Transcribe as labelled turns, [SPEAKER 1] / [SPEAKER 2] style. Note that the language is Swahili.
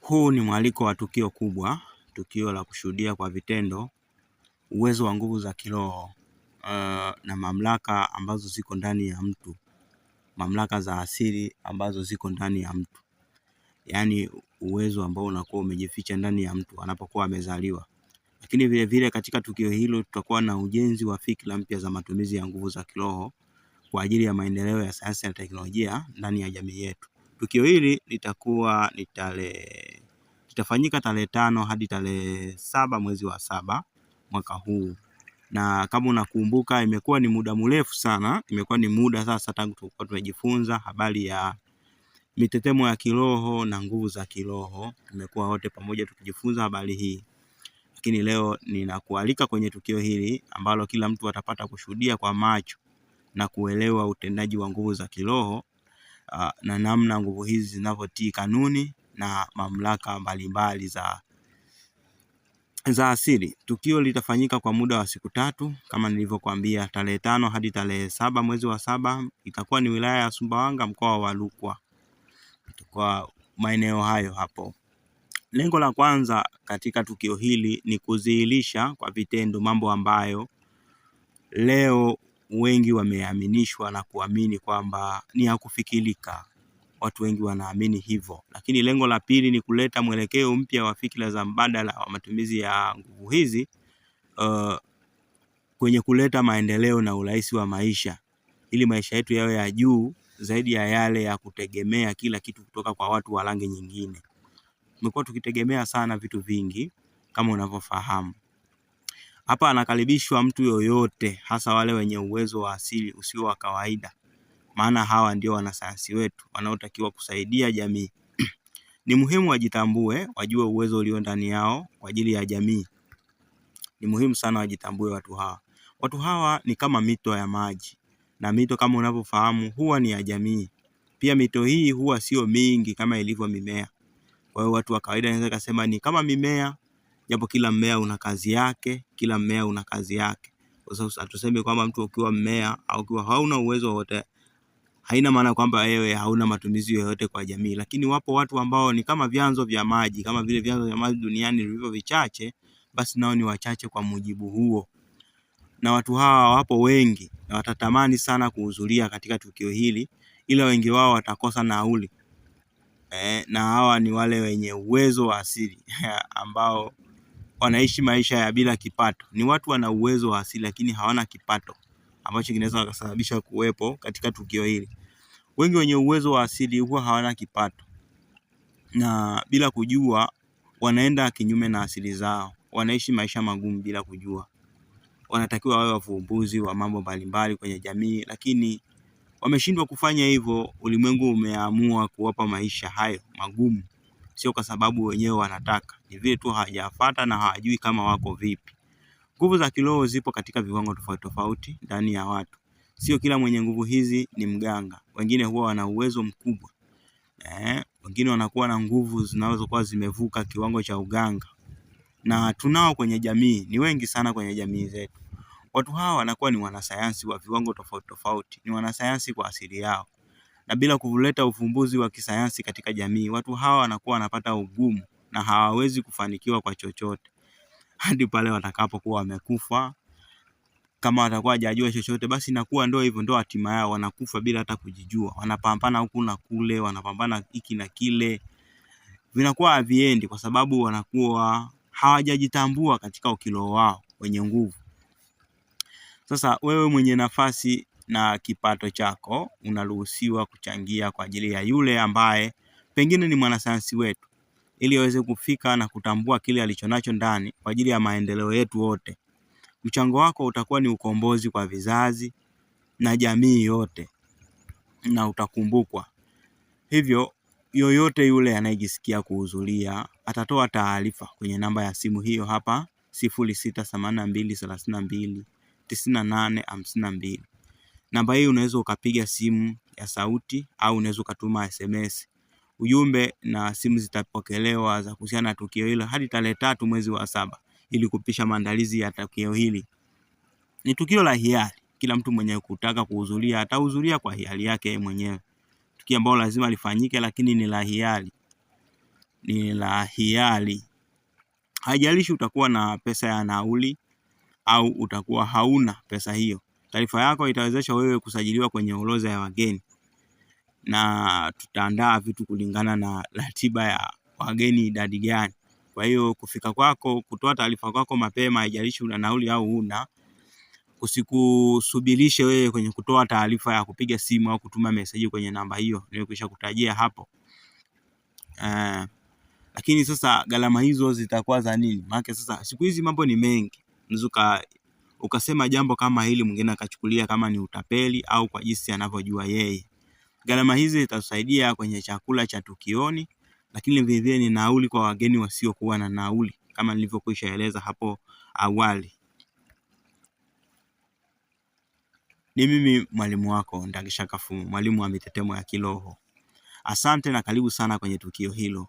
[SPEAKER 1] Huu ni mwaliko wa tukio kubwa, tukio la kushuhudia kwa vitendo uwezo wa nguvu za kiroho na mamlaka ambazo ziko ndani ya mtu, mamlaka za asili ambazo ziko ndani ya mtu, yaani uwezo ambao unakuwa umejificha ndani ya mtu anapokuwa amezaliwa. Lakini vile vile katika tukio hilo tutakuwa na ujenzi wa fikra mpya za matumizi ya nguvu za kiroho kwa ajili ya maendeleo ya sayansi na teknolojia ndani ya jamii yetu. Tukio hili litafanyika tarehe 5 hadi tarehe 7 mwezi wa 7 mwaka huu. Na kama unakumbuka, imekuwa ni muda mrefu sana, imekuwa ni muda sasa tangu tulikuwa tunajifunza habari ya mitetemo ya kiroho na nguvu za kiroho. Tumekuwa wote pamoja tukijifunza habari hii. Lakini leo ninakualika kwenye tukio hili ambalo kila mtu atapata kushuhudia kwa macho na kuelewa utendaji wa nguvu za kiroho na namna nguvu hizi zinavyotii kanuni na mamlaka mbalimbali za asili. Tukio litafanyika kwa muda wa siku 3 kama nilivyokuambia, tarehe 5 hadi tarehe 7 mwezi wa 7. Itakuwa ni wilaya ya Sumbawanga, mkoa wa Rukwa, kwa maeneo hayo hapo. Lengo la kwanza katika tukio hili ni kudhihirisha kwa vitendo mambo ambayo leo wengi wameaminishwa na kuamini kwamba ni ya kufikirika. Watu wengi wanaamini hivyo. Lakini lengo la pili ni kuleta mwelekeo mpya wa fikra za mbadala wa matumizi ya nguvu hizi kwenye kuleta maendeleo na urahisi wa maisha, ili maisha yetu yawe ya juu zaidi ya yale ya kutegemea kila kitu kutoka kwa watu wa rangi nyingine. Tumekuwa tukitegemea sana vitu vingi kama unavyofahamu. Hapa anakaribishwa mtu yoyote, hasa wale wenye uwezo wa asili usio wa kawaida, maana hawa ndio wanasayansi wetu wanaotakiwa kusaidia jamii. Ni muhimu wajitambue, wajue uwezo ulio ndani yao kwa ajili ya jamii. Ni muhimu sana wajitambue watu hawa. Watu hawa ni kama mito ya maji, na mito kama unavyofahamu huwa ni ya jamii. Pia mito hii huwa sio mingi kama ilivyo mimea. Kwa hiyo watu wa kawaida wanaweza kusema ni kama mimea, japo kila mmea una kazi yake, kila mmea una kazi yake. Kwa sababu hatusemi kwamba mtu ukiwa mmea au ukiwa hauna uwezo wote, haina maana kwamba wewe hauna matumizi yoyote kwa jamii. Lakini wapo watu ambao ni kama vyanzo vya maji, kama vile vyanzo vya maji duniani vilivyo vichache, basi nao ni wachache kwa mujibu huo. Na watu hawa wapo wengi na watatamani sana kuhudhuria katika tukio hili, ila wengi wao watakosa nauli. Na hawa ni wale wenye uwezo wa asili ambao wanaishi maisha ya bila kipato. Ni watu wana uwezo wa asili lakini hawana kipato ambacho kinaweza kusababisha kuwepo katika tukio hili. Wengi wenye uwezo wa asili huwa hawana kipato, na bila kujua wanaenda kinyume na asili zao, wanaishi maisha magumu bila kujua. Wanatakiwa wawe wavumbuzi wa mambo mbalimbali kwenye jamii, lakini wameshindwa kufanya hivyo. Ulimwengu umeamua kuwapa maisha hayo magumu, sio kwa sababu wenyewe wanataka, ni vile tu hawajafuata na hawajui kama wako vipi. Nguvu za kiroho zipo katika viwango tofauti tofauti ndani ya watu. Sio kila mwenye nguvu hizi ni mganga. Wengine huwa wana uwezo mkubwa. Wengine wanakuwa na nguvu zinazokuwa zimevuka kiwango cha uganga. Na tunao kwenye jamii, ni wengi sana kwenye jamii zetu. Watu hawa wanakuwa ni wanasayansi wa viwango tofauti tofauti. Ni wanasayansi kwa asili yao. Na bila kuleta uvumbuzi wa kisayansi katika jamii, watu hawa wanakuwa wanapata ugumu na hawawezi kufanikiwa kwa chochote hadi pale watakapokuwa wamekufa. Kama watakuwa hajajua chochote, basi inakuwa ndio hivyo, ndio hatima yao. Wanakufa bila hata kujijua, wanapambana huku na kule, wanapambana hiki na kile, vinakuwa haviendi kwa sababu wanakuwa hawajajitambua katika ukilo wao wenye nguvu. Sasa wewe mwenye nafasi na kipato chako unaruhusiwa kuchangia kwa ajili ya yule ambaye pengine ni mwanasayansi wetu, ili aweze kufika na kutambua kile alichonacho ndani kwa ajili ya maendeleo yetu wote. Mchango wako utakuwa ni ukombozi kwa vizazi na jamii yote, na utakumbukwa. Hivyo yoyote yule anayejisikia kuhudhuria atatoa taarifa kwenye namba ya simu hiyo hapa 0682329852. Namba hii unaweza ukapiga simu ya sauti au unaweza ukatuma SMS. Ujumbe na simu zitapokelewa za kuhusiana na tukio hilo hadi tarehe 3 mwezi wa 7 ili kupisha maandalizi ya tukio hili. Ni tukio la hiari. Kila mtu mwenye kutaka kuhudhuria atahudhuria kwa hiari yake mwenyewe. Tukio ambalo lazima lifanyike lakini ni la hiari. ni la hiari. Haijalishi utakuwa na pesa ya nauli au utakuwa hauna pesa hiyo. Taarifa yako itawezesha wewe kusajiliwa kwenye orodha ya wageni, na tutaandaa vitu kulingana na ratiba ya wageni idadi gani. Kwa hiyo kufika kwako, kutoa taarifa kwako mapema, haijalishi una nauli au huna, usikusubirishe wewe kwenye kutoa taarifa ya kupiga simu au kutuma message kwenye namba hiyo nimekwisha kutajia hapo. Lakini sasa gharama hizo zitakuwa za nini? Maana sasa siku hizi mambo ni mengi. Unaweza ukasema jambo kama hili, mwingine akachukulia kama ni utapeli au kwa jinsi anavyojua yeye. Gharama hizi zitasaidia kwenye chakula cha tukioni, lakini vivyo ni nauli kwa wageni wasiokuwa na nauli kama nilivyokwisha eleza hapo awali. Ni mimi mwalimu wako Ndagisha Kafumu, mwalimu wa mitetemo ya kiroho. Asante na karibu sana kwenye tukio hilo.